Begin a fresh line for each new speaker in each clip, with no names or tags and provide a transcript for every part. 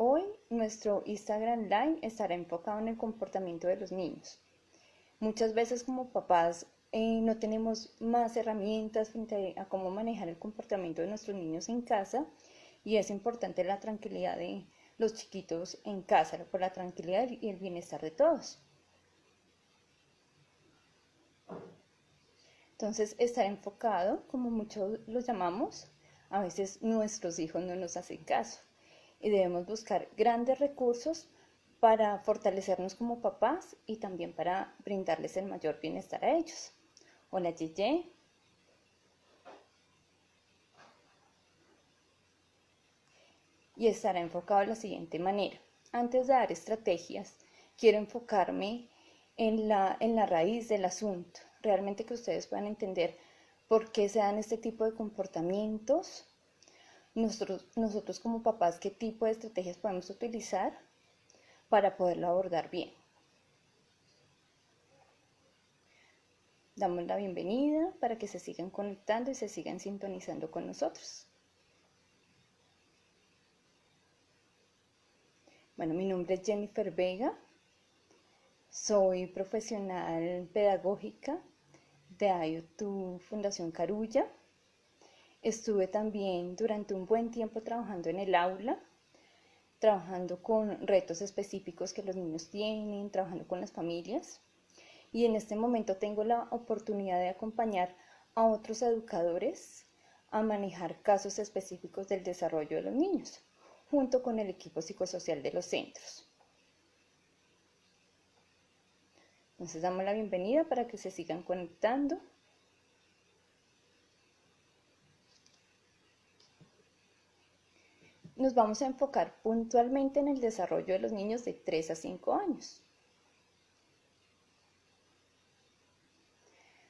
Hoy nuestro Instagram Live estará enfocado en el comportamiento de los niños. Muchas veces como papás no tenemos más herramientas frente a cómo manejar el comportamiento de nuestros niños en casa y es importante la tranquilidad de los chiquitos en casa, por la tranquilidad y el bienestar de todos. Entonces, estar enfocado, como muchos lo llamamos, a veces nuestros hijos no nos hacen caso y debemos buscar grandes recursos para fortalecernos como papás y también para brindarles el mayor bienestar a ellos. Hola, Yeye. Y estará enfocado de la siguiente manera. Antes de dar estrategias, quiero enfocarme en la raíz del asunto. Realmente que ustedes puedan entender por qué se dan este tipo de comportamientos. Nosotros como papás, qué tipo de estrategias podemos utilizar para poderlo abordar bien. Damos la bienvenida para que se sigan conectando y se sigan sintonizando con nosotros. Bueno, mi nombre es Jennifer Vega, soy profesional pedagógica de IO2 Fundación Carulla. Estuve también durante un buen tiempo trabajando en el aula, trabajando con retos específicos que los niños tienen, trabajando con las familias. Y en este momento tengo la oportunidad de acompañar a otros educadores a manejar casos específicos del desarrollo de los niños, junto con el equipo psicosocial de los centros. Entonces damos la bienvenida para que se sigan conectando. Nos vamos a enfocar puntualmente en el desarrollo de los niños de 3 a 5 años.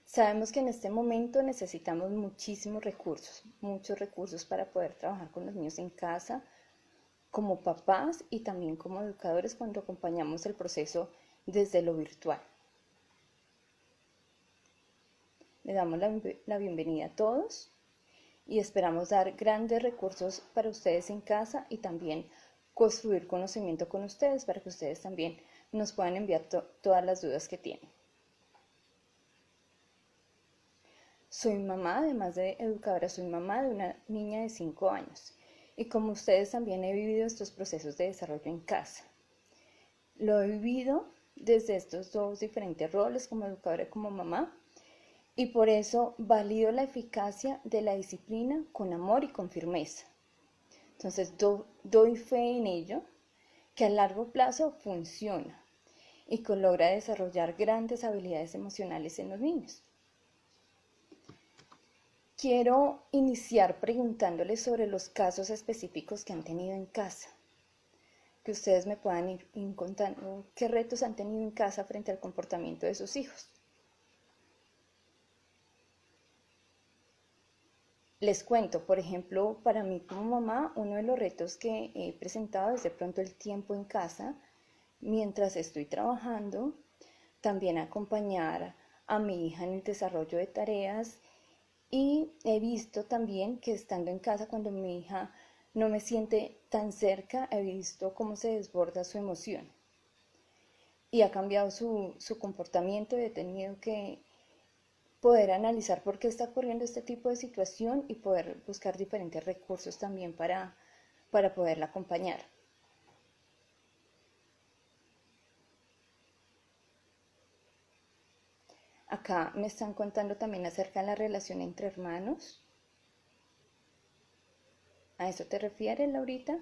Sabemos que en este momento necesitamos muchísimos recursos, muchos recursos para poder trabajar con los niños en casa, como papás y también como educadores cuando acompañamos el proceso desde lo virtual. Le damos la bienvenida a todos y esperamos dar grandes recursos para ustedes en casa y también construir conocimiento con ustedes para que ustedes también nos puedan enviar todas las dudas que tienen. Soy mamá, además de educadora, soy mamá de una niña de 5 años y como ustedes también he vivido estos procesos de desarrollo en casa. Lo he vivido desde estos dos diferentes roles, como educadora y como mamá, y por eso valido la eficacia de la disciplina con amor y con firmeza. Entonces doy fe en ello, que a largo plazo funciona y que logra desarrollar grandes habilidades emocionales en los niños. Quiero iniciar preguntándoles sobre los casos específicos que han tenido en casa. Que ustedes me puedan ir contando qué retos han tenido en casa frente al comportamiento de sus hijos. Les cuento, por ejemplo, para mí como mamá, uno de los retos que he presentado es de pronto el tiempo en casa, mientras estoy trabajando, también acompañar a mi hija en el desarrollo de tareas y he visto también que estando en casa, cuando mi hija no me siente tan cerca, he visto cómo se desborda su emoción y ha cambiado su comportamiento y he tenido que poder analizar por qué está ocurriendo este tipo de situación y poder buscar diferentes recursos también para poderla acompañar. Acá me están contando también acerca de la relación entre hermanos. ¿A eso te refieres, Laurita?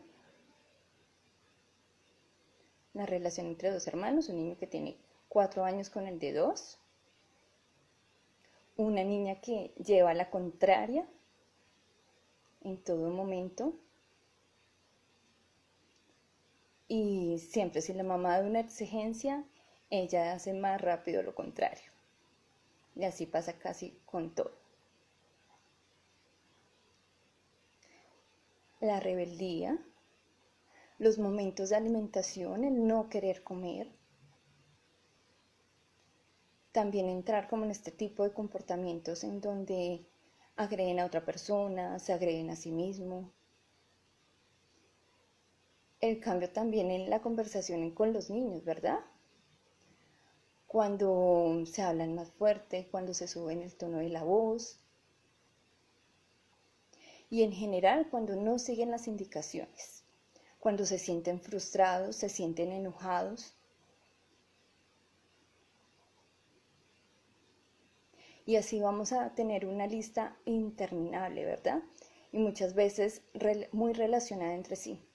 La relación entre dos hermanos, un niño que tiene 4 años con el de 2, una niña que lleva la contraria en todo momento y siempre si la mamá da una exigencia, ella hace más rápido lo contrario. Y así pasa casi con todo. La rebeldía, los momentos de alimentación, el no querer comer, también entrar como en este tipo de comportamientos en donde agreden a otra persona, se agreden a sí mismo. el cambio también en la conversación con los niños, ¿verdad? Cuando se hablan más fuerte, cuando se sube el tono de la voz y en general cuando no siguen las indicaciones, cuando se sienten frustrados, se sienten enojados. Y así vamos a tener una lista interminable, ¿verdad? Y muchas veces muy relacionada entre sí.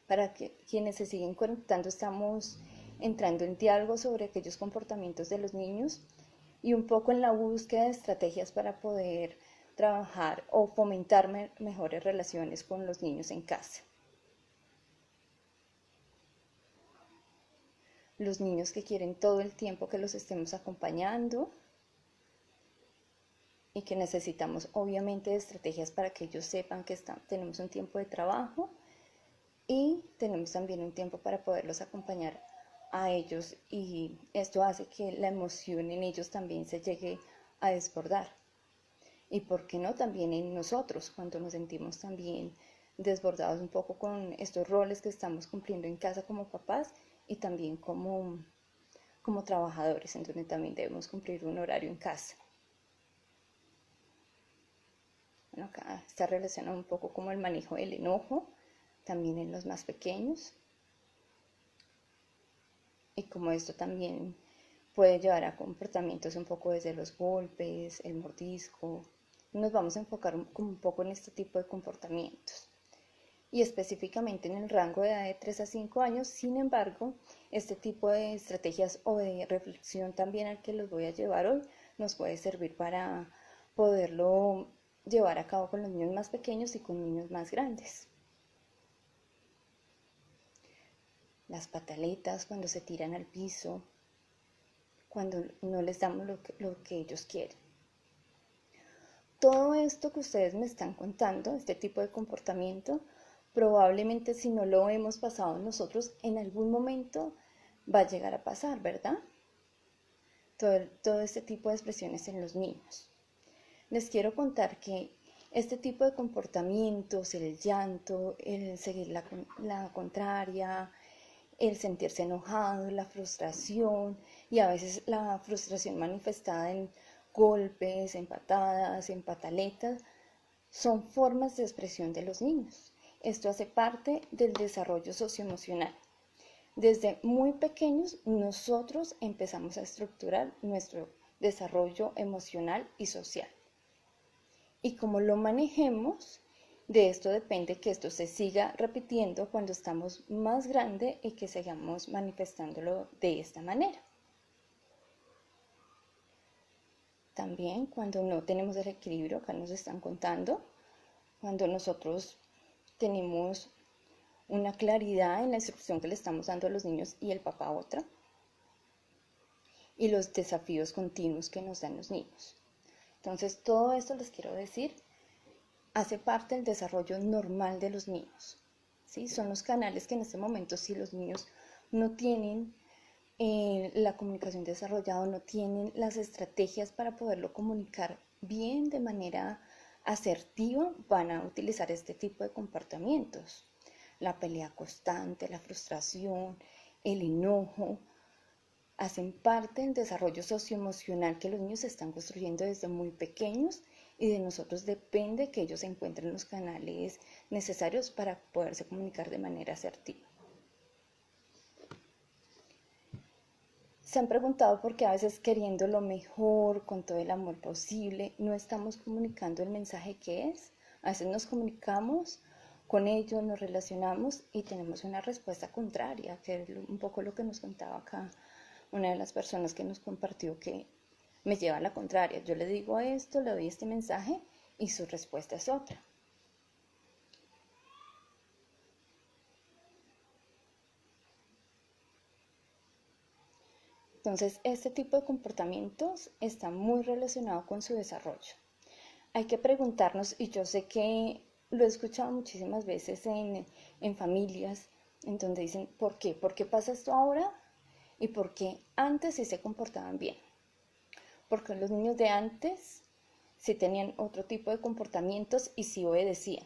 Para que quienes se siguen conectando estamos entrando en diálogo sobre aquellos comportamientos de los niños y un poco en la búsqueda de estrategias para poder trabajar o fomentar mejores relaciones con los niños en casa. Los niños que quieren todo el tiempo que los estemos acompañando y que necesitamos obviamente estrategias para que ellos sepan que tenemos un tiempo de trabajo y tenemos también un tiempo para poderlos acompañar a ellos y esto hace que la emoción en ellos también se llegue a desbordar. Y por qué no también en nosotros, cuando nos sentimos también desbordados un poco con estos roles que estamos cumpliendo en casa como papás y también como trabajadores, en donde también debemos cumplir un horario en casa. Bueno, acá está relacionado un poco como el manejo del enojo, también en los más pequeños. Y como esto también puede llevar a comportamientos un poco desde los golpes, el mordisco. Nos vamos a enfocar un poco en este tipo de comportamientos. Y específicamente en el rango de edad de 3 a 5 años, sin embargo, este tipo de estrategias o de reflexión también al que los voy a llevar hoy nos puede servir para poderlo llevar a cabo con los niños más pequeños y con niños más grandes. Las pataletas cuando se tiran al piso, cuando no les damos lo que ellos quieren. Todo esto que ustedes me están contando, este tipo de comportamiento, probablemente si no lo hemos pasado nosotros, en algún momento va a llegar a pasar, ¿verdad? Todo este tipo de expresiones en los niños. Les quiero contar que este tipo de comportamientos, el llanto, el seguir la contraria, el sentirse enojado, la frustración y a veces la frustración manifestada en golpes, en patadas, en pataletas, son formas de expresión de los niños. Esto hace parte del desarrollo socioemocional. Desde muy pequeños nosotros empezamos a estructurar nuestro desarrollo emocional y social. Y como lo manejemos, de esto depende que esto se siga repitiendo cuando estamos más grandes y que sigamos manifestándolo de esta manera. También cuando no tenemos el equilibrio, acá nos están contando, cuando nosotros tenemos una claridad en la instrucción que le estamos dando a los niños y el papá otra, y los desafíos continuos que nos dan los niños. Entonces, todo esto les quiero decir hace parte del desarrollo normal de los niños. ¿Sí? Son los canales que en este momento, si los niños no tienen la comunicación desarrollada, no tienen las estrategias para poderlo comunicar bien de manera asertiva, van a utilizar este tipo de comportamientos. La pelea constante, la frustración, el enojo, hacen parte del desarrollo socioemocional que los niños están construyendo desde muy pequeños y de nosotros depende que ellos encuentren los canales necesarios para poderse comunicar de manera asertiva. Se han preguntado por qué a veces queriendo lo mejor, con todo el amor posible, no estamos comunicando el mensaje que es. A veces nos comunicamos con ellos, nos relacionamos y tenemos una respuesta contraria, que es un poco lo que nos contaba acá una de las personas que nos compartió que me lleva a la contraria. Yo le digo esto, le doy este mensaje y su respuesta es otra. Entonces, este tipo de comportamientos está muy relacionado con su desarrollo. Hay que preguntarnos, y yo sé que lo he escuchado muchísimas veces en familias, en donde dicen, ¿por qué? ¿Por qué pasa esto ahora? ¿Y por qué antes sí se comportaban bien? Porque los niños de antes sí tenían otro tipo de comportamientos y sí obedecían.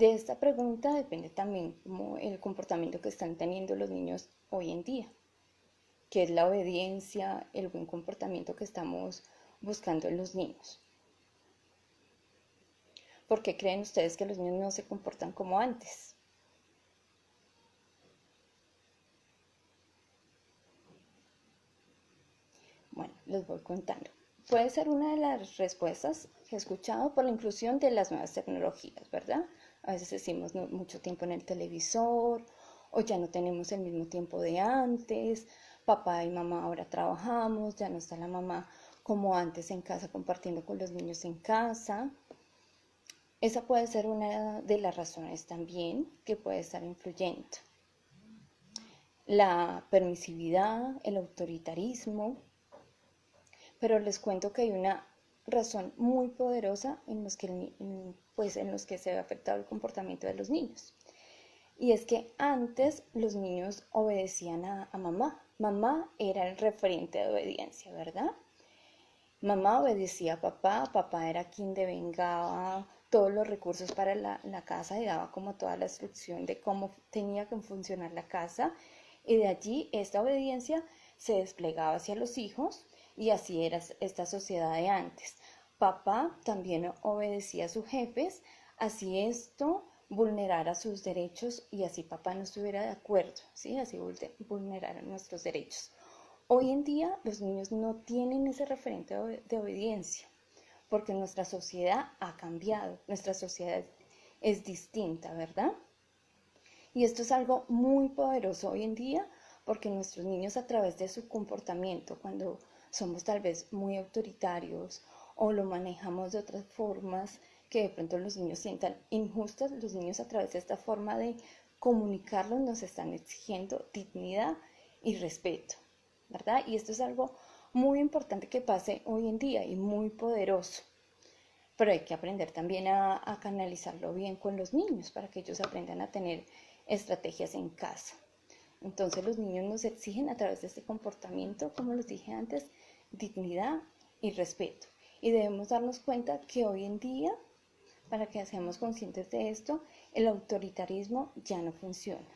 De esta pregunta depende también como el comportamiento que están teniendo los niños hoy en día, que es la obediencia, el buen comportamiento que estamos buscando en los niños. ¿Por qué creen ustedes que los niños no se comportan como antes? Bueno, les voy contando. Puede ser una de las respuestas que he escuchado por la inclusión de las nuevas tecnologías, ¿verdad? A veces decimos mucho tiempo en el televisor o ya no tenemos el mismo tiempo de antes, papá y mamá ahora trabajamos, ya no está la mamá como antes en casa compartiendo con los niños en casa. Esa puede ser una de las razones también que puede estar influyendo. La permisividad, el autoritarismo, pero les cuento que hay una razón muy poderosa en los que, en los que se ve afectado el comportamiento de los niños. Y es que antes los niños obedecían a mamá. Mamá era el referente de obediencia, ¿verdad? Mamá obedecía a papá, papá era quien devengaba todos los recursos para la casa y daba como toda la instrucción de cómo tenía que funcionar la casa. Y de allí esta obediencia se desplegaba hacia los hijos y así era esta sociedad de antes. Papá también obedecía a sus jefes, así esto vulnerara sus derechos y así papá no estuviera de acuerdo, ¿sí? Así vulnerara nuestros derechos. Hoy en día los niños no tienen ese referente de obediencia porque nuestra sociedad ha cambiado, nuestra sociedad es distinta, ¿verdad? Y esto es algo muy poderoso hoy en día porque nuestros niños a través de su comportamiento, cuando somos tal vez muy autoritarios o lo manejamos de otras formas que de pronto los niños sientan injustas, los niños a través de esta forma de comunicarlo nos están exigiendo dignidad y respeto, ¿verdad? Y esto es algo muy importante que pase hoy en día y muy poderoso. Pero hay que aprender también a canalizarlo bien con los niños para que ellos aprendan a tener estrategias en casa. Entonces los niños nos exigen a través de este comportamiento, como les dije antes, dignidad y respeto. Y debemos darnos cuenta que hoy en día, para que seamos conscientes de esto, el autoritarismo ya no funciona.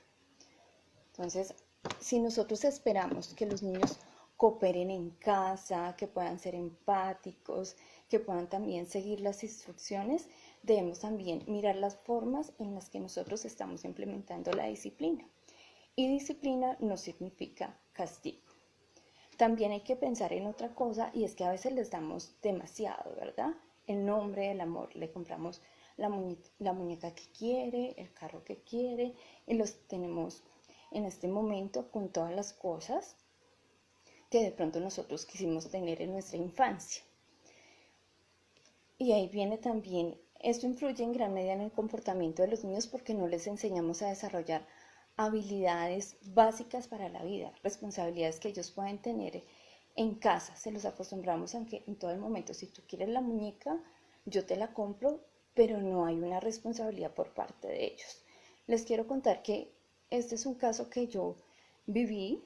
Entonces, si nosotros esperamos que los niños cooperen en casa, que puedan ser empáticos, que puedan también seguir las instrucciones, debemos también mirar las formas en las que nosotros estamos implementando la disciplina. Y disciplina no significa castigo. También hay que pensar en otra cosa y es que a veces les damos demasiado, ¿verdad? En nombre del amor, le compramos la muñeca que quiere, el carro que quiere y los tenemos en este momento con todas las cosas que de pronto nosotros quisimos tener en nuestra infancia. Y ahí viene también, esto influye en gran medida en el comportamiento de los niños porque no les enseñamos a desarrollar habilidades básicas para la vida, responsabilidades que ellos pueden tener en casa. Se los acostumbramos a que en todo el momento, si tú quieres la muñeca, yo te la compro, pero no hay una responsabilidad por parte de ellos. Les quiero contar que este es un caso que yo viví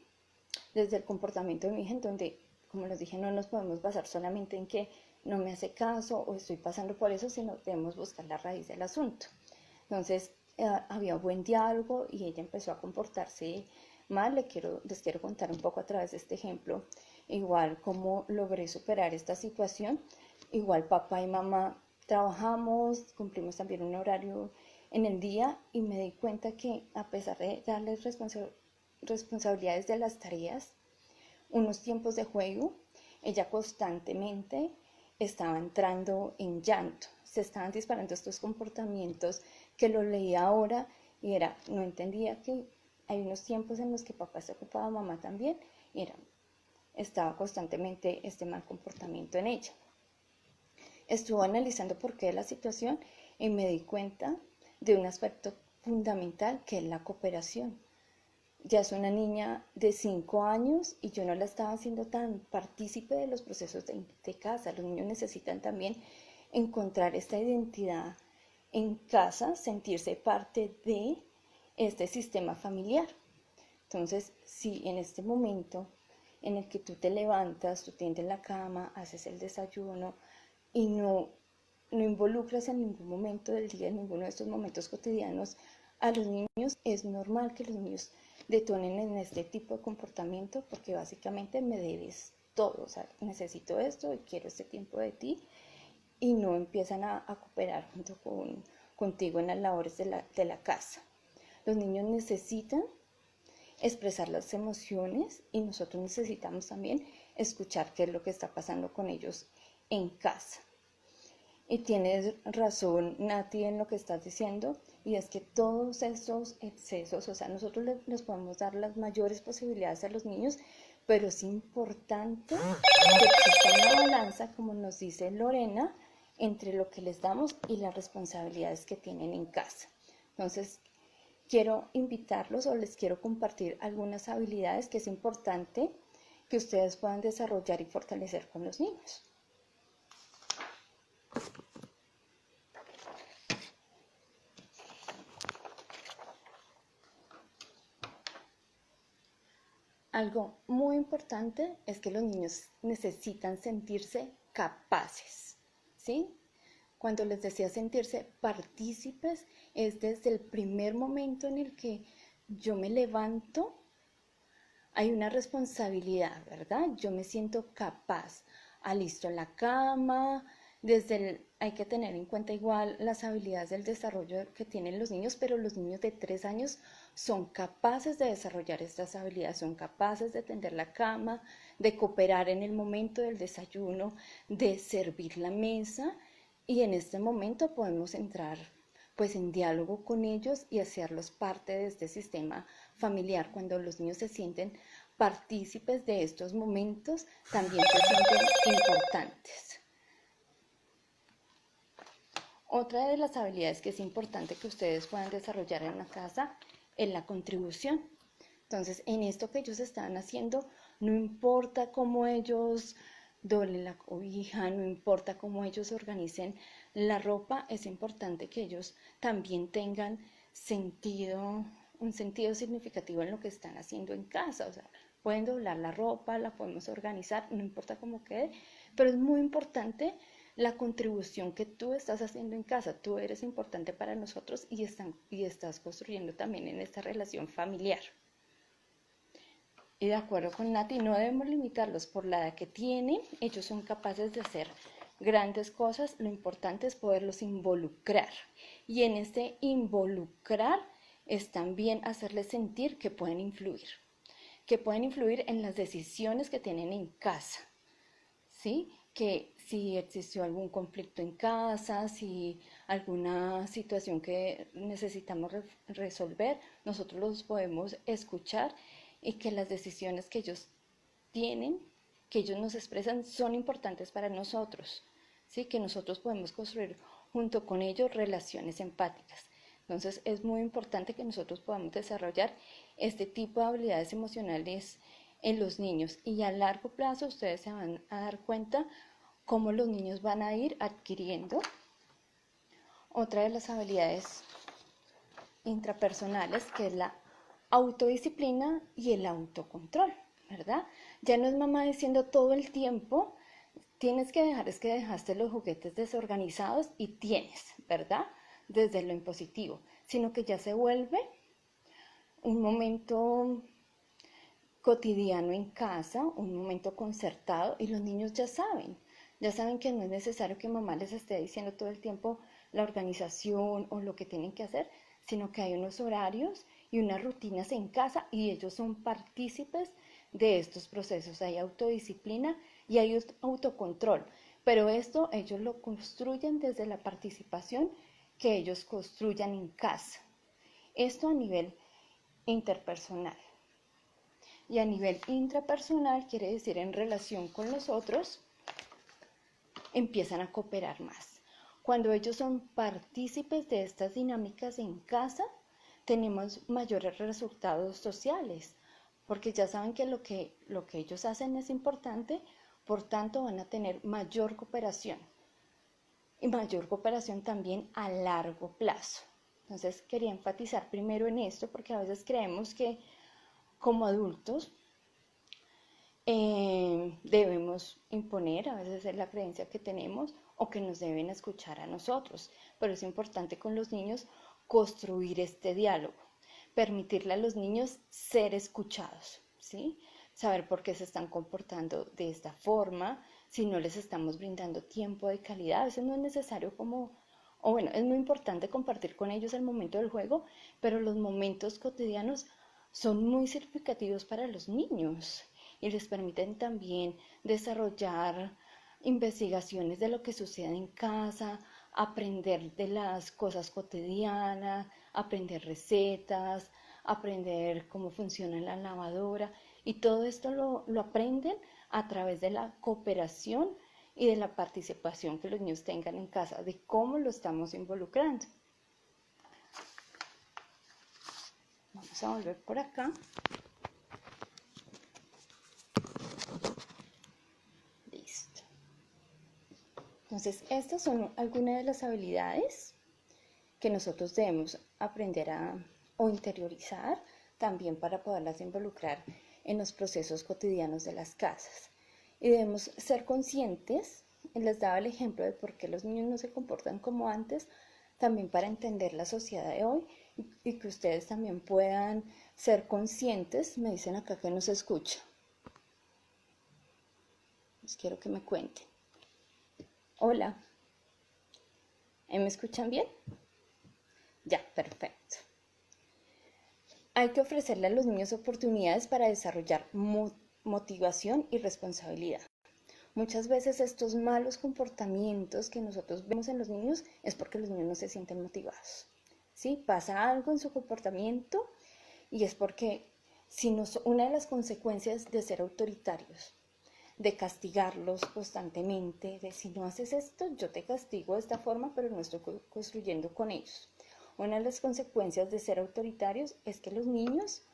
desde el comportamiento de mi hija, en donde, como les dije, no nos podemos basar solamente en que no me hace caso o estoy pasando por eso, sino debemos buscar la raíz del asunto. Entonces, había un buen diálogo y ella empezó a comportarse mal. Les quiero contar un poco a través de este ejemplo, igual cómo logré superar esta situación. Igual papá y mamá trabajamos, cumplimos también un horario en el día y me di cuenta que a pesar de darles responsabilidades de las tareas, unos tiempos de juego, ella constantemente estaba entrando en llanto. Se estaban disparando estos comportamientos que lo leía ahora y no entendía que hay unos tiempos en los que papá se ocupaba, mamá también, y estaba constantemente este mal comportamiento en ella. Estuve analizando por qué la situación y me di cuenta de un aspecto fundamental que es la cooperación. Ya es una niña de 5 años y yo no la estaba haciendo tan partícipe de los procesos de casa. Los niños necesitan también encontrar esta identidad en casa, sentirse parte de este sistema familiar. Entonces, si en este momento en el que tú te levantas, tú tiendes la cama, haces el desayuno y no no involucras en ningún momento del día, en ninguno de estos momentos cotidianos a los niños, es normal que los niños detonen en este tipo de comportamiento porque básicamente me debes todo, o sea, necesito esto y quiero este tiempo de ti y no empiezan a cooperar contigo en las labores de la casa. Los niños necesitan expresar las emociones y nosotros necesitamos también escuchar qué es lo que está pasando con ellos en casa. Y tienes razón, Nati, en lo que estás diciendo, y es que todos estos excesos, o sea, nosotros les podemos dar las mayores posibilidades a los niños, pero es importante que exista una balanza, como nos dice Lorena, entre lo que les damos y las responsabilidades que tienen en casa. Entonces, quiero invitarlos o les quiero compartir algunas habilidades que es importante que ustedes puedan desarrollar y fortalecer con los niños. Algo muy importante es que los niños necesitan sentirse capaces, ¿sí? Cuando les decía sentirse partícipes, es desde el primer momento en el que yo me levanto, hay una responsabilidad, ¿verdad? Yo me siento capaz, alisto la cama, hay que tener en cuenta igual las habilidades del desarrollo que tienen los niños, pero los niños de 3 años son capaces de desarrollar estas habilidades, son capaces de tender la cama, de cooperar en el momento del desayuno, de servir la mesa, y en este momento podemos entrar pues en diálogo con ellos y hacerlos parte de este sistema familiar. Cuando los niños se sienten partícipes de estos momentos, también se sienten importantes. Otra de las habilidades que es importante que ustedes puedan desarrollar en la casa es la contribución. Entonces, en esto que ellos están haciendo, no importa cómo ellos doblen la cobija, no importa cómo ellos organicen la ropa, es importante que ellos también tengan un sentido significativo en lo que están haciendo en casa. O sea, pueden doblar la ropa, la podemos organizar, no importa cómo quede, pero es muy importante la contribución que tú estás haciendo en casa. Tú eres importante para nosotros y estás construyendo también en esta relación familiar. Y de acuerdo con Nati, no debemos limitarlos por la edad que tienen. Ellos son capaces de hacer grandes cosas. Lo importante es poderlos involucrar. Y en este involucrar es también hacerles sentir que pueden influir. Que pueden influir en las decisiones que tienen en casa. ¿Sí? Que si existió algún conflicto en casa, si alguna situación que necesitamos resolver, nosotros los podemos escuchar y que las decisiones que ellos tienen, que ellos nos expresan, son importantes para nosotros, ¿sí? Que nosotros podemos construir junto con ellos relaciones empáticas. Entonces es muy importante que nosotros podamos desarrollar este tipo de habilidades emocionales en los niños y a largo plazo ustedes se van a dar cuenta cómo los niños van a ir adquiriendo otra de las habilidades intrapersonales, que es la autodisciplina y el autocontrol, ¿verdad? Ya no es mamá diciendo todo el tiempo, tienes que dejar, es que dejaste los juguetes desorganizados y tienes, ¿verdad? Desde lo impositivo, sino que ya se vuelve un momento cotidiano en casa, un momento concertado, y los niños ya saben que no es necesario que mamá les esté diciendo todo el tiempo la organización o lo que tienen que hacer, sino que hay unos horarios y unas rutinas en casa y ellos son partícipes de estos procesos. Hay autodisciplina y hay autocontrol, pero esto ellos lo construyen desde la participación que ellos construyan en casa. Esto a nivel interpersonal. Y a nivel intrapersonal, quiere decir en relación con los otros, empiezan a cooperar más. Cuando ellos son partícipes de estas dinámicas en casa, tenemos mayores resultados sociales, porque ya saben que lo que ellos hacen es importante, por tanto van a tener mayor cooperación. Y mayor cooperación también a largo plazo. Entonces quería enfatizar primero en esto, porque a veces creemos que como adultos debemos imponer, a veces es la creencia que tenemos, o que nos deben escuchar a nosotros. Pero es importante con los niños construir este diálogo, permitirle a los niños ser escuchados, ¿sí? Saber por qué se están comportando de esta forma, si no les estamos brindando tiempo de calidad. A veces no es necesario o bueno, es muy importante compartir con ellos el momento del juego, pero los momentos cotidianos son muy significativos para los niños y les permiten también desarrollar investigaciones de lo que sucede en casa, aprender de las cosas cotidianas, aprender recetas, aprender cómo funciona la lavadora, y todo esto lo aprenden a través de la cooperación y de la participación que los niños tengan en casa, de cómo lo estamos involucrando. Vamos a volver por acá. Listo. Entonces, estas son algunas de las habilidades que nosotros debemos aprender o interiorizar también para poderlas involucrar en los procesos cotidianos de las casas. Y debemos ser conscientes, les daba el ejemplo de por qué los niños no se comportan como antes, también para entender la sociedad de hoy y que ustedes también puedan ser conscientes. Me dicen acá que no se escucha. Les quiero que me cuenten. Hola. ¿Me escuchan bien? Ya, perfecto. Hay que ofrecerle a los niños oportunidades para desarrollar motivación y responsabilidad. Muchas veces estos malos comportamientos que nosotros vemos en los niños es porque los niños no se sienten motivados. ¿Sí? Pasa algo en su comportamiento y es porque una de las consecuencias de ser autoritarios, de castigarlos constantemente, de si no haces esto, yo te castigo de esta forma, pero no estoy construyendo con ellos. Una de las consecuencias de ser autoritarios es que los niños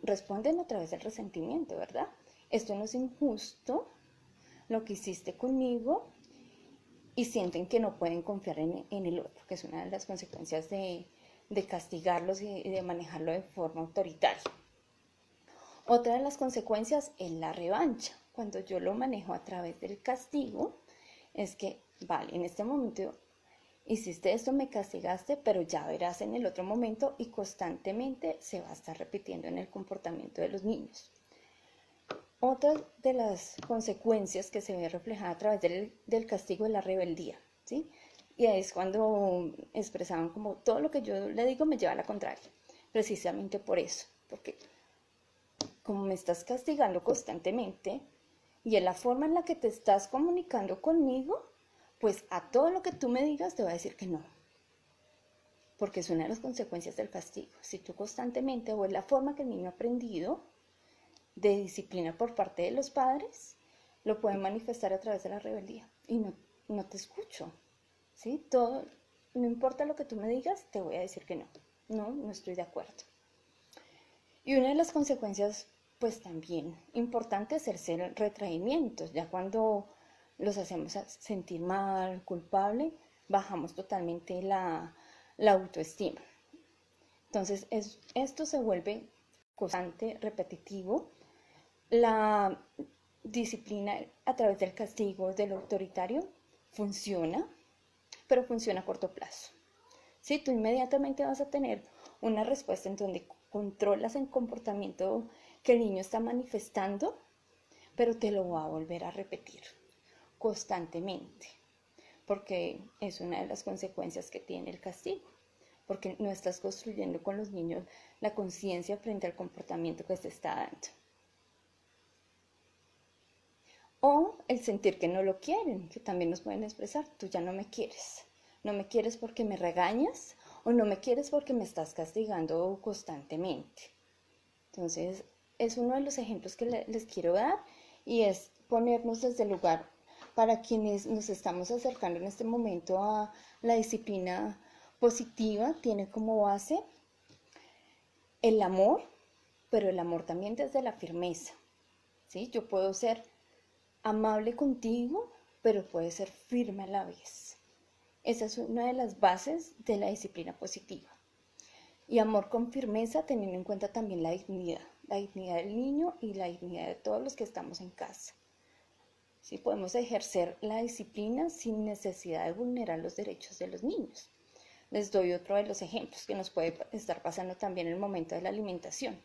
responden a través del resentimiento, ¿verdad? Esto no es injusto, lo que hiciste conmigo, y sienten que no pueden confiar en el otro, que es una de las consecuencias de castigarlos y de manejarlo de forma autoritaria. Otra de las consecuencias es la revancha. Cuando yo lo manejo a través del castigo, es que, vale, en este momento hiciste esto, me castigaste, pero ya verás en el otro momento, y constantemente se va a estar repitiendo en el comportamiento de los niños. Otra de las consecuencias que se ve reflejada a través del castigo es la rebeldía, ¿sí? Y es cuando expresaban como todo lo que yo le digo me lleva a la contraria, precisamente por eso, porque como me estás castigando constantemente y en la forma en la que te estás comunicando conmigo, pues a todo lo que tú me digas te voy a decir que no, porque es una de las consecuencias del castigo. Si tú constantemente, o es la forma que el niño ha aprendido de disciplina por parte de los padres, lo pueden manifestar a través de la rebeldía y no te escucho, ¿sí? Todo, no importa lo que tú me digas, te voy a decir que no estoy de acuerdo. Y una de las consecuencias, pues también importante, es el retraimiento. Ya cuando los hacemos sentir mal, culpable, bajamos totalmente la autoestima. Entonces, esto se vuelve constante, repetitivo. La disciplina a través del castigo, del autoritario, funciona, pero funciona a corto plazo. ¿Sí? Tú inmediatamente vas a tener una respuesta en donde controlas el comportamiento que el niño está manifestando, pero te lo va a volver a repetir constantemente, porque es una de las consecuencias que tiene el castigo, porque no estás construyendo con los niños la conciencia frente al comportamiento que se está dando. O el sentir que no lo quieren, que también nos pueden expresar, tú ya no me quieres. No me quieres porque me regañas, o no me quieres porque me estás castigando constantemente. Entonces, es uno de los ejemplos que les quiero dar, y es ponernos desde el lugar para quienes nos estamos acercando en este momento a la disciplina positiva. Tiene como base el amor, pero el amor también desde la firmeza, ¿sí? Yo puedo ser amable contigo, pero puede ser firme a la vez. Esa es una de las bases de la disciplina positiva. Y amor con firmeza, teniendo en cuenta también la dignidad del niño y la dignidad de todos los que estamos en casa. ¿sí? Podemos ejercer la disciplina sin necesidad de vulnerar los derechos de los niños. Les doy otro de los ejemplos que nos puede estar pasando también en el momento de la alimentación.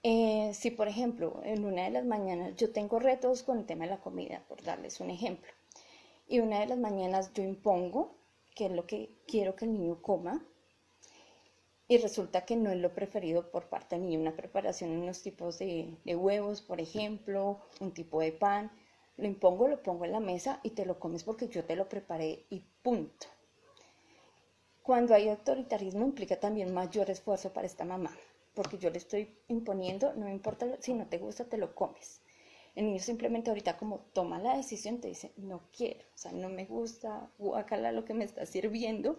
Si, por ejemplo, en una de las mañanas yo tengo retos con el tema de la comida, por darles un ejemplo, y una de las mañanas yo impongo qué es lo que quiero que el niño coma, y resulta que no es lo preferido por parte del niño, una preparación en unos tipos de huevos, por ejemplo, un tipo de pan, lo impongo, lo pongo en la mesa y te lo comes porque yo te lo preparé y punto. Cuando hay autoritarismo implica también mayor esfuerzo para esta mamá, porque yo le estoy imponiendo, no me importa, si no te gusta te lo comes. El niño simplemente ahorita como toma la decisión, te dice, no quiero, o sea, no me gusta, guácala lo que me está sirviendo,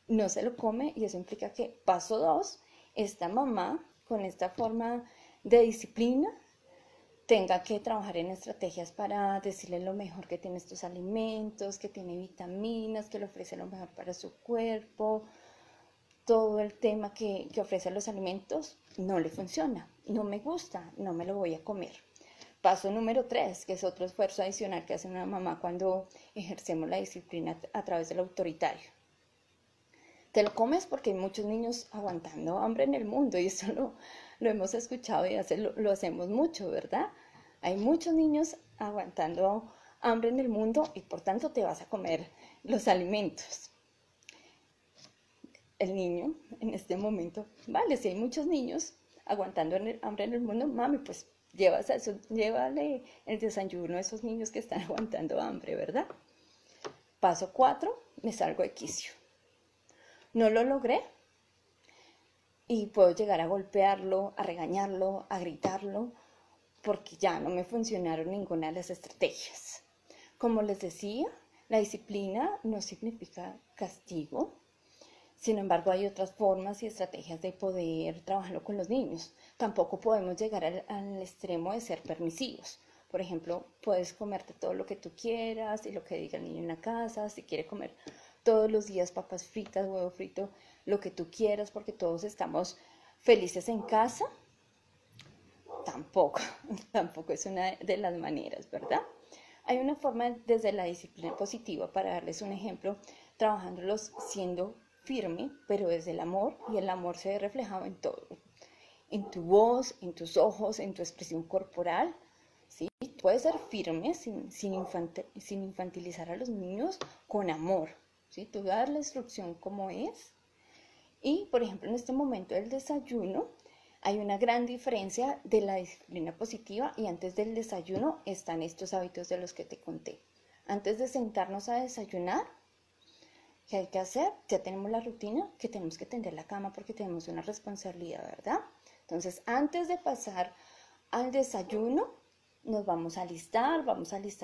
no se lo come, y eso implica que paso 2, esta mamá con esta forma de disciplina tenga que trabajar en estrategias para decirle lo mejor que tiene estos alimentos, que tiene vitaminas, que le ofrece lo mejor para su cuerpo. Todo el tema que ofrecen los alimentos no le funciona, no me gusta, no me lo voy a comer. Paso número 3, que es otro esfuerzo adicional que hace una mamá cuando ejercemos la disciplina a través del autoritario. Te lo comes porque hay muchos niños aguantando hambre en el mundo, y eso lo hemos escuchado y lo hacemos mucho, ¿verdad? Hay muchos niños aguantando hambre en el mundo y por tanto te vas a comer los alimentos. El niño en este momento, vale, si hay muchos niños aguantando hambre en el mundo, mami, pues llévale el desayuno a esos niños que están aguantando hambre, ¿verdad? Paso 4, me salgo de quicio. No lo logré y puedo llegar a golpearlo, a regañarlo, a gritarlo, porque ya no me funcionaron ninguna de las estrategias. Como les decía, la disciplina no significa castigo. Sin embargo, hay otras formas y estrategias de poder trabajarlo con los niños. Tampoco podemos llegar al extremo de ser permisivos. Por ejemplo, puedes comerte todo lo que tú quieras y lo que diga el niño en la casa. Si quiere comer todos los días papas fritas, huevo frito, lo que tú quieras, porque todos estamos felices en casa. Tampoco, tampoco es una de las maneras, ¿verdad? Hay una forma desde la disciplina positiva, para darles un ejemplo, trabajándolos siendo firme, pero desde el amor, y el amor se ve reflejado en todo, en tu voz, en tus ojos, en tu expresión corporal, ¿sí? Puedes ser firme sin infantilizar a los niños, con amor, ¿sí? Tú das la instrucción como es. Y, por ejemplo, en este momento del desayuno, hay una gran diferencia de la disciplina positiva, y antes del desayuno están estos hábitos de los que te conté. Antes de sentarnos a desayunar, ¿qué hay que hacer? Ya tenemos la rutina que tenemos que tender la cama porque tenemos una responsabilidad, ¿verdad? Entonces, antes de pasar al desayuno, nos vamos a alistar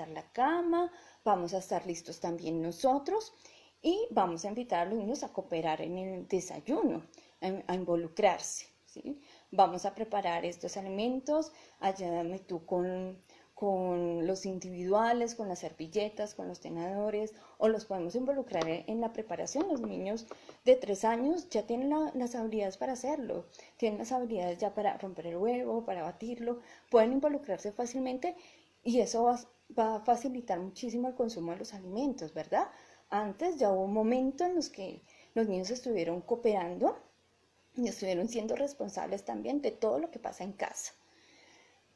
la cama, vamos a estar listos también nosotros, y vamos a invitar a los niños a cooperar en el desayuno, a involucrarse, ¿sí? Vamos a preparar estos alimentos, ayúdame tú con los individuales, con las servilletas, con los tenedores, o los podemos involucrar en la preparación. Los niños de 3 años ya tienen las habilidades para hacerlo, tienen las habilidades ya para romper el huevo, para batirlo, pueden involucrarse fácilmente, y eso va a facilitar muchísimo el consumo de los alimentos, ¿verdad? Antes ya hubo un momento en los que los niños estuvieron cooperando y estuvieron siendo responsables también de todo lo que pasa en casa.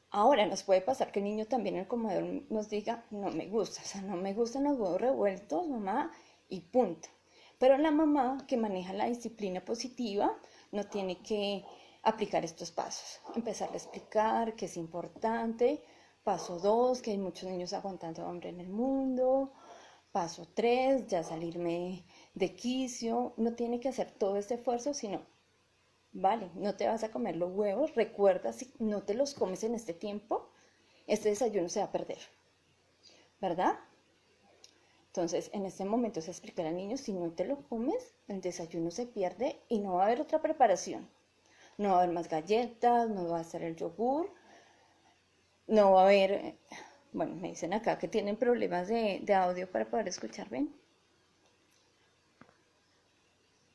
Ahora nos puede pasar que el niño también en el comedor nos diga, no me gusta, o sea, no me gustan los huevos revueltos, mamá, y punto. Pero la mamá que maneja la disciplina positiva no tiene que aplicar estos pasos. Empezarle a explicar que es importante. Paso 2, que hay muchos niños aguantando hambre en el mundo. Paso 3, ya salirme de quicio. No tiene que hacer todo este esfuerzo, sino, vale, no te vas a comer los huevos. Recuerda, si no te los comes en este tiempo, este desayuno se va a perder, ¿verdad? Entonces, en este momento se explica al niño, si no te lo comes, el desayuno se pierde y no va a haber otra preparación. No va a haber más galletas, no va a ser el yogur, no va a haber... Bueno, me dicen acá que tienen problemas de audio para poder escuchar, ¿ven?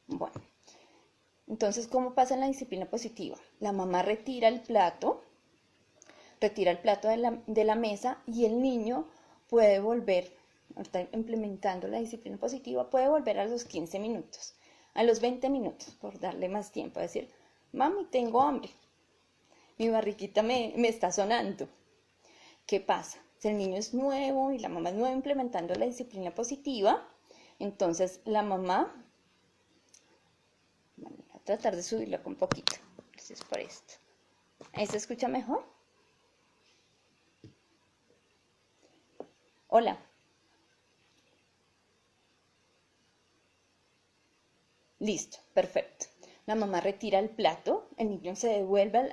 Bueno, entonces, ¿cómo pasa en la disciplina positiva? La mamá retira el plato de la mesa, y el niño puede volver, ahorita implementando la disciplina positiva, puede volver a los 15 minutos, a los 20 minutos, por darle más tiempo, a decir, mami, tengo hambre, mi barriguita me está sonando. ¿Qué pasa? Si el niño es nuevo y la mamá es nueva implementando la disciplina positiva, entonces la mamá, bueno, voy a tratar de subirlo un poquito, gracias por esto. ¿Ahí se escucha mejor? Hola. Listo, perfecto. La mamá retira el plato, el niño se devuelve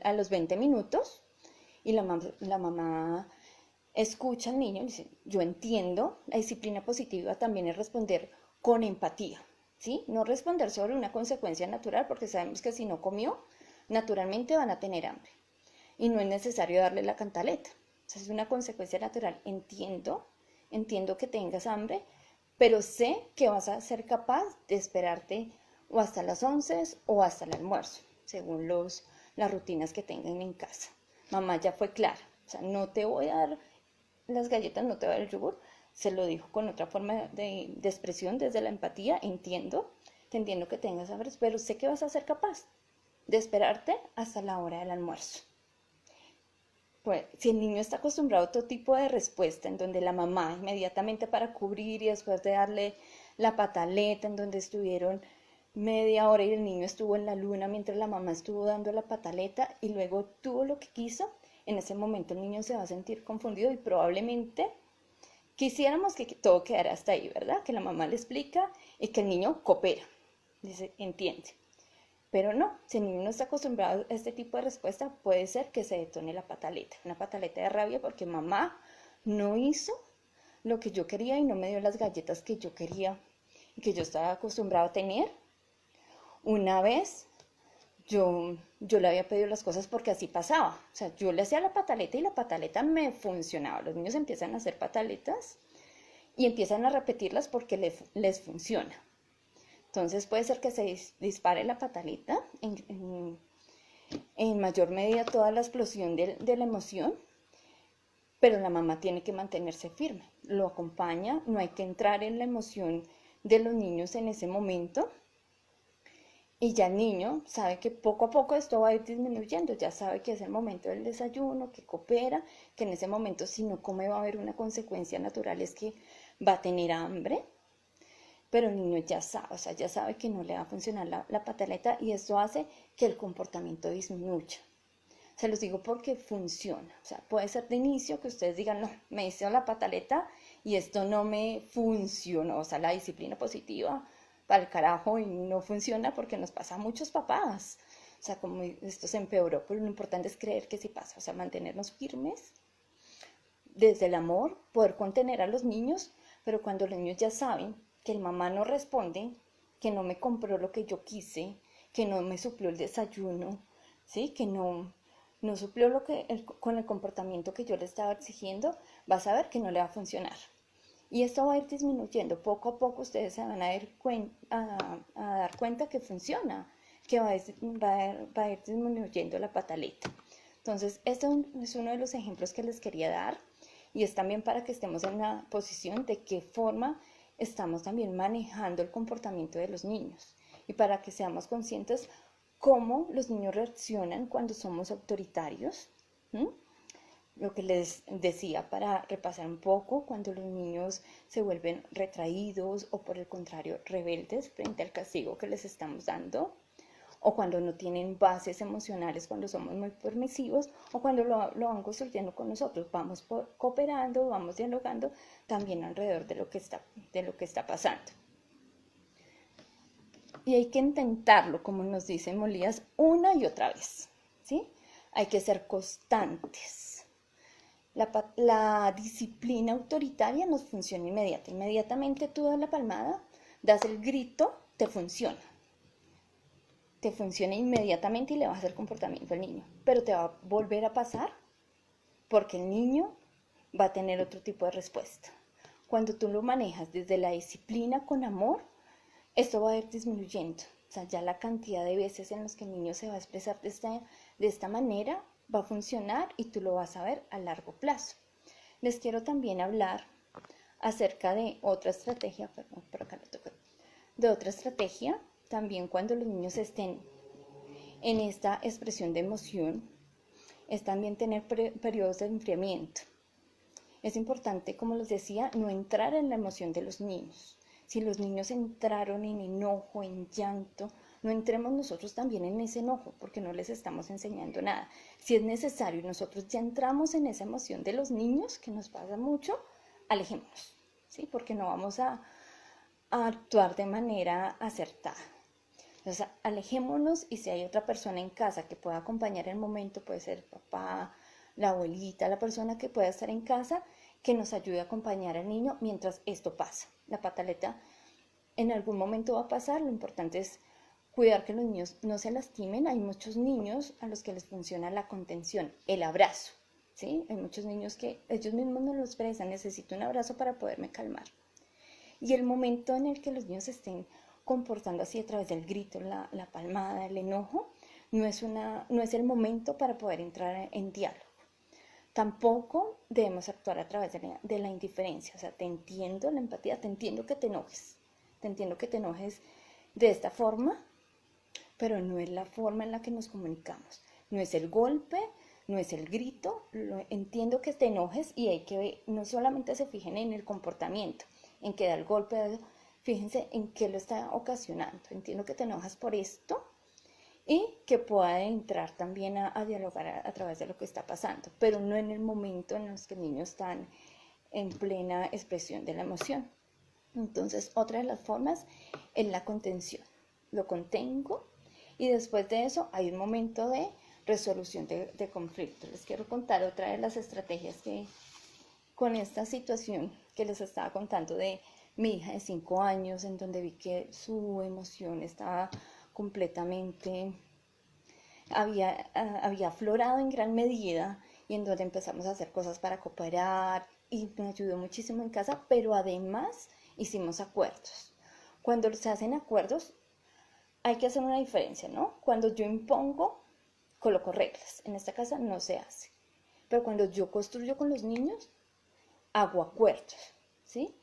a los 20 minutos y la mamá escucha al niño y dice, yo entiendo, la disciplina positiva también es responder con empatía, ¿sí? No responder sobre una consecuencia natural porque sabemos que si no comió, naturalmente van a tener hambre y no es necesario darle la cantaleta. O sea, es una consecuencia natural. Entiendo que tengas hambre, pero sé que vas a ser capaz de esperarte o hasta las 11 o hasta el almuerzo, según las rutinas que tengan en casa. Mamá ya fue clara, o sea, no te voy a dar las galletas, no te voy a dar el yogur, se lo dijo con otra forma de expresión desde la empatía, te entiendo que tengas hambre, pero sé que vas a ser capaz de esperarte hasta la hora del almuerzo. Pues, si el niño está acostumbrado a otro tipo de respuesta, en donde la mamá inmediatamente para cubrir y después de darle la pataleta, en donde estuvieron media hora y el niño estuvo en la luna mientras la mamá estuvo dando la pataleta y luego tuvo lo que quiso, en ese momento el niño se va a sentir confundido y probablemente quisiéramos que todo quedara hasta ahí, ¿verdad? Que la mamá le explica y que el niño coopera, dice, entiende. Pero no, si el niño no está acostumbrado a este tipo de respuesta, puede ser que se detone la pataleta, una pataleta de rabia porque mamá no hizo lo que yo quería y no me dio las galletas que yo quería y que yo estaba acostumbrado a tener. Una vez yo le había pedido las cosas porque así pasaba, o sea, yo le hacía la pataleta y la pataleta me funcionaba. Los niños empiezan a hacer pataletas y empiezan a repetirlas porque les funciona. Entonces puede ser que se dispare la pataleta, en mayor medida toda la explosión de la emoción, pero la mamá tiene que mantenerse firme, lo acompaña, no hay que entrar en la emoción de los niños en ese momento y ya el niño sabe que poco a poco esto va a ir disminuyendo, ya sabe que es el momento del desayuno, que coopera, que en ese momento si no come va a haber una consecuencia natural, es que va a tener hambre. Pero el niño ya sabe, o sea, ya sabe que no le va a funcionar la pataleta y esto hace que el comportamiento disminuya. Se los digo porque funciona. O sea, puede ser de inicio que ustedes digan, no, me hizo la pataleta y esto no me funcionó. O sea, la disciplina positiva para el carajo y no funciona porque nos pasa a muchos papás. O sea, como esto se empeoró, pero lo importante es creer que sí pasa. O sea, mantenernos firmes desde el amor, poder contener a los niños, pero cuando los niños ya saben que el mamá no responde, que no me compró lo que yo quise, que no me suplió el desayuno, ¿sí? Que no suplió con el comportamiento que yo le estaba exigiendo, vas a ver que no le va a funcionar. Y esto va a ir disminuyendo. Poco a poco ustedes se van a dar cuenta que funciona, que va a ir disminuyendo la pataleta. Entonces, este es uno de los ejemplos que les quería dar y es también para que estemos en la posición de qué forma estamos también manejando el comportamiento de los niños y para que seamos conscientes cómo los niños reaccionan cuando somos autoritarios. ¿Mm? Lo que les decía para repasar un poco, cuando los niños se vuelven retraídos o por el contrario rebeldes frente al castigo que les estamos dando, o cuando no tienen bases emocionales, cuando somos muy permisivos, o cuando lo van construyendo con nosotros, vamos cooperando, vamos dialogando también alrededor de lo que está pasando. Y hay que intentarlo, como nos dice Molías, una y otra vez, ¿sí? Hay que ser constantes. La disciplina autoritaria nos funciona inmediatamente tú das la palmada, das el grito, te funciona inmediatamente y le vas a hacer comportamiento al niño, pero te va a volver a pasar porque el niño va a tener otro tipo de respuesta. Cuando tú lo manejas desde la disciplina con amor, esto va a ir disminuyendo. O sea, ya la cantidad de veces en los que el niño se va a expresar de esta manera va a funcionar y tú lo vas a ver a largo plazo. Les quiero también hablar acerca de otra estrategia, perdón, por acá lo toco, de otra estrategia, también cuando los niños estén en esta expresión de emoción, es también tener periodos de enfriamiento. Es importante, como les decía, no entrar en la emoción de los niños. Si los niños entraron en enojo, en llanto, no entremos nosotros también en ese enojo, porque no les estamos enseñando nada. Si es necesario y nosotros ya entramos en esa emoción de los niños, que nos pasa mucho, alejémonos, ¿sí? Porque no vamos a actuar de manera acertada. Entonces, alejémonos, y si hay otra persona en casa que pueda acompañar el momento, puede ser el papá, la abuelita, la persona que pueda estar en casa, que nos ayude a acompañar al niño mientras esto pasa. La pataleta en algún momento va a pasar, lo importante es cuidar que los niños no se lastimen. Hay muchos niños a los que les funciona la contención, el abrazo, ¿sí? Hay muchos niños que ellos mismos no lo expresan, necesito un abrazo para poderme calmar. Y el momento en el que los niños estén comportando así a través del grito, la palmada, el enojo, no es el momento para poder entrar en diálogo. Tampoco debemos actuar a través de la indiferencia. O sea, te entiendo, la empatía, te entiendo que te enojes. Te entiendo que te enojes de esta forma, pero no es la forma en la que nos comunicamos. No es el golpe, no es el grito. Entiendo que te enojes, y hay que no solamente se fijen en el comportamiento, en que da el golpe, fíjense en qué lo está ocasionando. Entiendo que te enojas por esto, y que pueda entrar también a dialogar a través de lo que está pasando, pero no en el momento en el que el niño está en plena expresión de la emoción. Entonces, otra de las formas es la contención. Lo contengo, y después de eso hay un momento de resolución de conflicto. Les quiero contar otra de las estrategias que con esta situación que les estaba contando de mi hija de 5 años, en donde vi que su emoción estaba completamente, había aflorado en gran medida, y en donde empezamos a hacer cosas para cooperar, y me ayudó muchísimo en casa, pero además hicimos acuerdos. Cuando se hacen acuerdos hay que hacer una diferencia, ¿no? Cuando yo impongo, coloco reglas. En esta casa no se hace. Pero cuando yo construyo con los niños, hago acuerdos, ¿sí?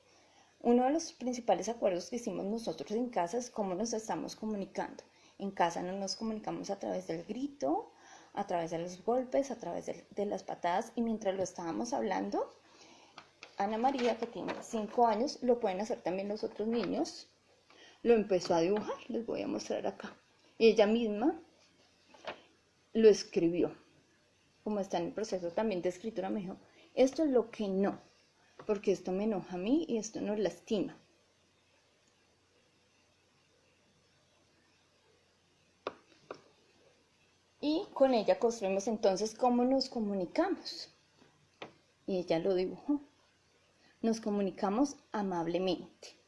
Uno de los principales acuerdos que hicimos nosotros en casa es cómo nos estamos comunicando. En casa no nos comunicamos a través del grito, a través de los golpes, a través de las patadas, y mientras lo estábamos hablando, Ana María, que tiene 5 años, lo pueden hacer también los otros niños, lo empezó a dibujar, les voy a mostrar acá. Y ella misma lo escribió. Como está en el proceso también de escritura, me dijo, esto es lo que no, porque esto me enoja a mí y esto nos lastima. Y con ella construimos entonces cómo nos comunicamos. Y ella lo dibujó. Nos comunicamos amablemente.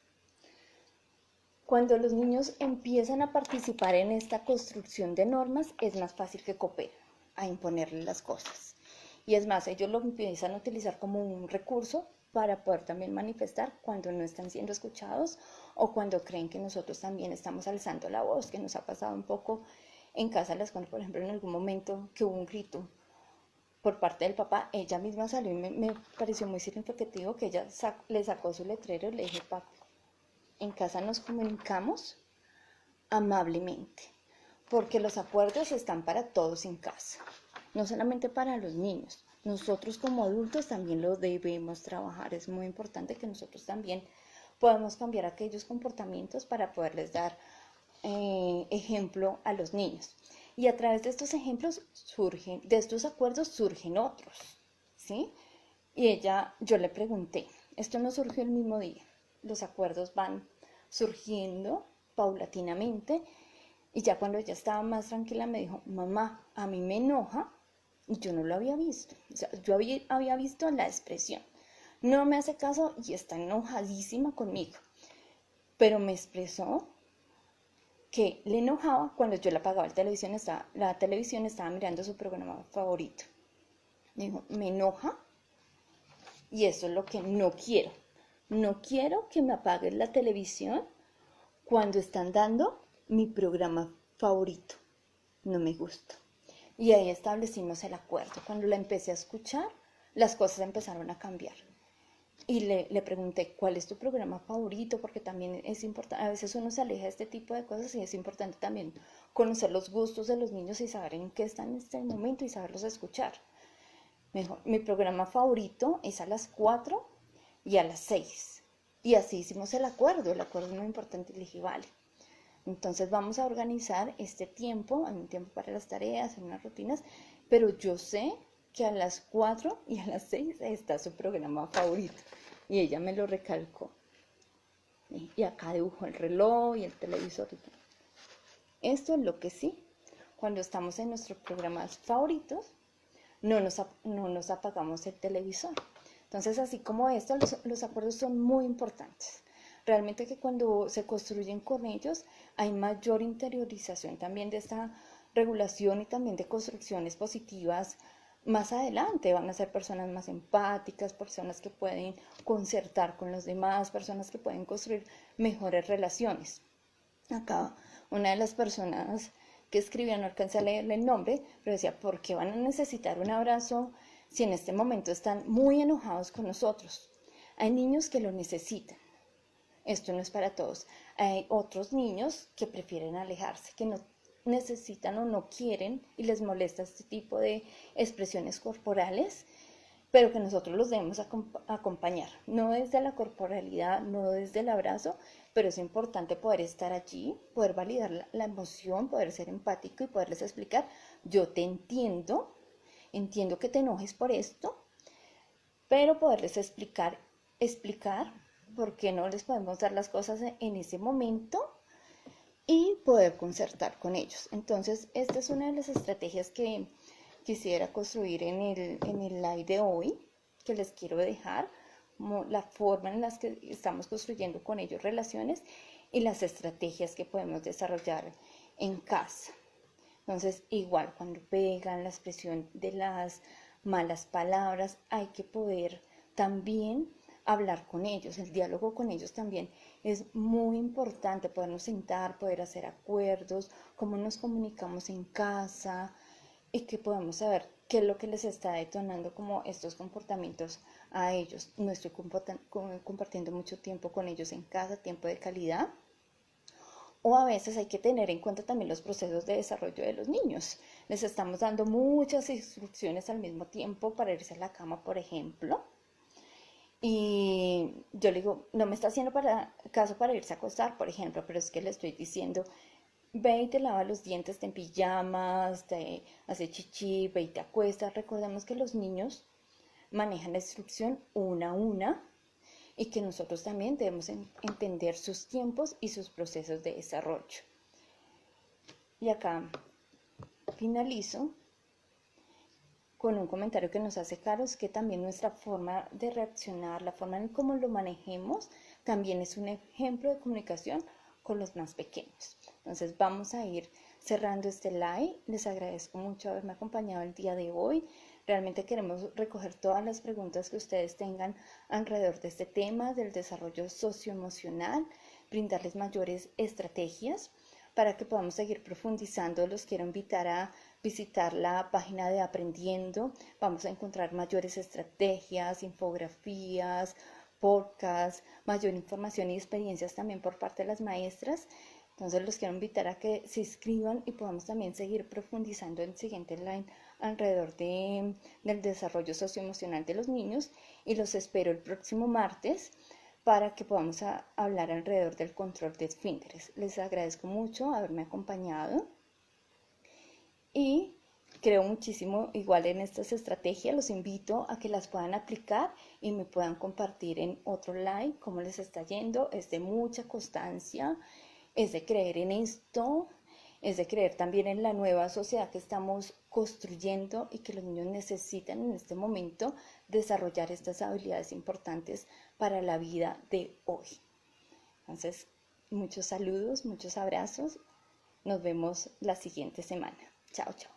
Cuando los niños empiezan a participar en esta construcción de normas, es más fácil que cooperen a imponerles las cosas. Y es más, ellos lo empiezan a utilizar como un recurso para poder también manifestar cuando no están siendo escuchados, o cuando creen que nosotros también estamos alzando la voz, que nos ha pasado un poco en casa. Les cuento, por ejemplo, en algún momento que hubo un grito por parte del papá, ella misma salió, y me pareció muy significativo que ella le sacó su letrero y le dije, papá, en casa nos comunicamos amablemente, porque los acuerdos están para todos en casa, no solamente para los niños. Nosotros como adultos también lo debemos trabajar. Es muy importante que nosotros también podamos cambiar aquellos comportamientos para poderles dar ejemplo a los niños. Y a través de estos ejemplos de estos acuerdos surgen otros, ¿sí? Y yo le pregunté, esto no surgió el mismo día, los acuerdos van surgiendo paulatinamente, y ya cuando ella estaba más tranquila me dijo, mamá, a mí me enoja, y yo no lo había visto. O sea, yo había visto la expresión, no me hace caso y está enojadísima conmigo, pero me expresó que le enojaba cuando yo le apagaba la televisión, estaba mirando su programa favorito. Me dijo, me enoja, y eso es lo que no quiero. No quiero que me apagues la televisión cuando están dando mi programa favorito. No me gusta. Y ahí establecimos el acuerdo. Cuando la empecé a escuchar, las cosas empezaron a cambiar. Y le pregunté, ¿cuál es tu programa favorito? Porque también es importante, a veces uno se aleja de este tipo de cosas y es importante también conocer los gustos de los niños y saber en qué están en este momento y saberlos escuchar. Mejor, mi programa favorito es a las 4 y a las 6. Y así hicimos el acuerdo es muy importante y le dije, vale. Entonces vamos a organizar este tiempo, hay un tiempo para las tareas, en unas rutinas, pero yo sé que a las 4 y a las 6 está su programa favorito. Y ella me lo recalcó. Y acá dibujó el reloj y el televisor. Esto es lo que sí, cuando estamos en nuestros programas favoritos, no nos apagamos el televisor. Entonces, así como esto, los acuerdos son muy importantes. Realmente que cuando se construyen con ellos hay mayor interiorización también de esta regulación y también de construcciones positivas. Más adelante van a ser personas más empáticas, personas que pueden concertar con los demás, personas que pueden construir mejores relaciones. Acá una de las personas que escribía, no alcancé a leerle el nombre, pero decía, ¿por qué van a necesitar un abrazo si en este momento están muy enojados con nosotros? Hay niños que lo necesitan. Esto no es para todos. Hay otros niños que prefieren alejarse, que no necesitan o no quieren y les molesta este tipo de expresiones corporales, pero que nosotros los debemos acompañar, no desde la corporalidad, no desde el abrazo, pero es importante poder estar allí, poder validar la emoción, poder ser empático y poderles explicar, yo te entiendo, entiendo que te enojes por esto, pero poderles explicar por qué no les podemos dar las cosas en ese momento y poder concertar con ellos. Entonces, esta es una de las estrategias que quisiera construir en el live de hoy, que les quiero dejar, como la forma en la que estamos construyendo con ellos relaciones y las estrategias que podemos desarrollar en casa. Entonces, igual cuando pegan la expresión de las malas palabras, hay que poder también hablar con ellos. El diálogo con ellos también es muy importante, podernos sentar, poder hacer acuerdos, cómo nos comunicamos en casa y que podamos saber qué es lo que les está detonando como estos comportamientos a ellos. No estoy compartiendo mucho tiempo con ellos en casa, tiempo de calidad. O a veces hay que tener en cuenta también los procesos de desarrollo de los niños. Les estamos dando muchas instrucciones al mismo tiempo para irse a la cama, por ejemplo. Y yo le digo, no me está haciendo caso para irse a acostar, por ejemplo, pero es que le estoy diciendo, ve y te lava los dientes, te en pijamas, te hace chichi, ve y te acuestas. Recordemos que los niños manejan la instrucción una a una y que nosotros también debemos entender sus tiempos y sus procesos de desarrollo. Y acá finalizo con un comentario que nos hace Carlos, que también nuestra forma de reaccionar, la forma en cómo lo manejemos, también es un ejemplo de comunicación con los más pequeños. Entonces vamos a ir cerrando este live. Les agradezco mucho haberme acompañado el día de hoy. Realmente queremos recoger todas las preguntas que ustedes tengan alrededor de este tema del desarrollo socioemocional, brindarles mayores estrategias para que podamos seguir profundizando. Los quiero invitar a visitar la página de Aprendiendo. Vamos a encontrar mayores estrategias, infografías, podcasts, mayor información y experiencias también por parte de las maestras. Entonces los quiero invitar a que se inscriban y podamos también seguir profundizando en el siguiente line alrededor del desarrollo socioemocional de los niños, y los espero el próximo martes para que podamos hablar alrededor del control de esfínteres. Les agradezco mucho haberme acompañado y creo muchísimo igual en estas estrategias. Los invito a que las puedan aplicar y me puedan compartir en otro live cómo les está yendo. Es de mucha constancia, es de creer en esto, es de creer también en la nueva sociedad que estamos construyendo y que los niños necesitan en este momento desarrollar estas habilidades importantes para la vida de hoy. Entonces, muchos saludos, muchos abrazos. Nos vemos la siguiente semana. Chao, chao.